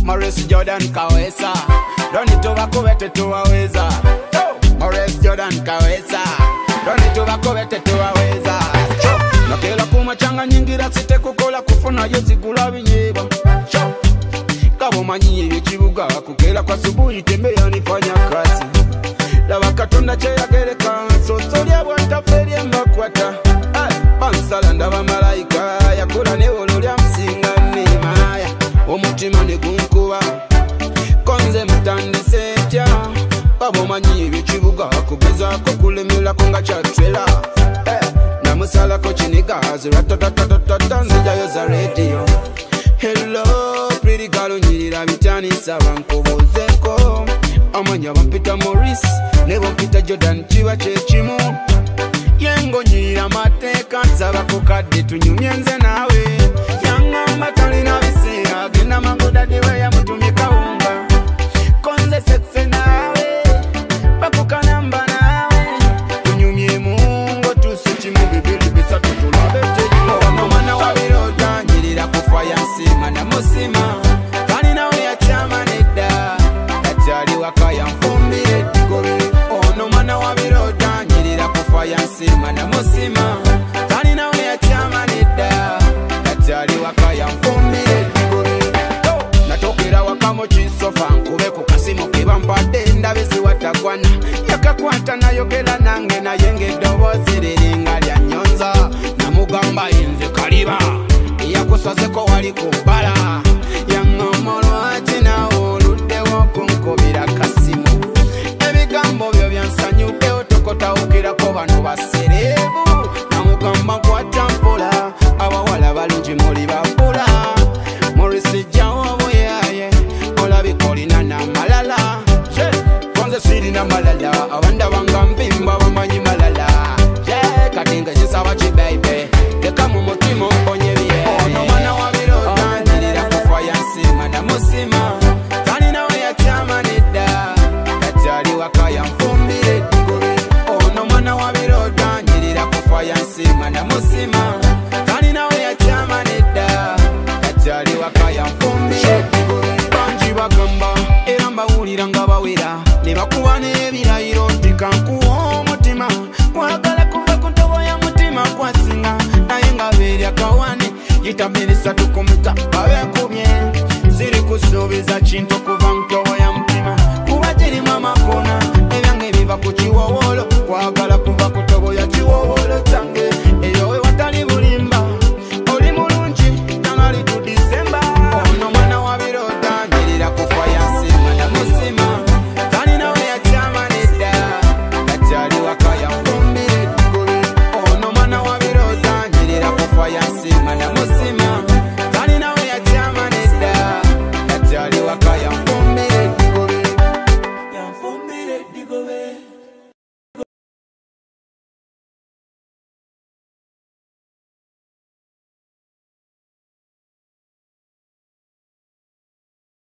Maurice Jordan kawesa Doni tubako bete tuwaweza Maurice Jordan kawesa Doni tubako bete tuwaweza Nakela kumachanga nyingira site kukola kufuna yezigula binyeba Kabo manyi yechibuga kukela kwa subuhi tembea nifanya kazi Lava katonda cheyagereka Sosolya bwanta ferie mbakwata Bansala ndaba malaika Yakula neolo lya msinga nemaya Omutima negunkuba Konze mutandise tya Kabo manyi yechibuga kugezako kulemela konga chatwela Namusala kochiniga Ratatatatata nzijayo za radio Hello pretty girl nyirira bitani saba nkobozeko Amanya bampita Maurice ne bampita Jordan chiwa chechimu Yengo nyirira mateka saba kukadde tunyumye nze nawe Yanga matali na bisera genda mangoda diwe ya mutumye kaunga Konze sexe nawe Bakuka namba nawe Tunyumye mungo tusichimu bibili bisa tutulabete Ono mana wabiroda nyirira kufaya nsima na musima Kani nawe ya chama neda Katali wakaya mfumbire tigobe Ono mana wabiroda nyirira kufaya nsima na musima Kani nawe ya chama neda Katali wakaya mfumbire tigobe Natokera wakamo chisofa nkube kukasimo kiba mpade ndabezi watagwana Yakakwata na yogela nange na yenge dobo ziriringa lya nyonza Namugamba inze kaliba Yakusazeko wali kubala Yangomolo ati na olude wakunkobira kasimu Ebigambo byo byansanyude otokota ukira ko bano baserebu Namugamba kwata mpola abawala balungi muli babula Maurice jawo boyaye olabikolina na malala Konze siri na malala abanda bangambimba bamanyi malala Katinga jisaba chibaby Teka mu mutima onye biye Ono mana wabiroda nyirira kufaya nsima na musima Kani nawe ya chama neda Katali wakaya mfumbire tigobe Ono mana wabiroda nyirira kufaya nsima na musima Kani nawe ya chama neda Katali wakaya mfumbire tigobe Banji bagamba era mbawulira nga bawera Ne bakuba n'ebirayiro nti kankuwa omutima Kwagala kuva ku ntobo ya mutima kwasinga Naye nga beerya kawane Yitamirisa tukumika abekubye Siri kusuubiza kintu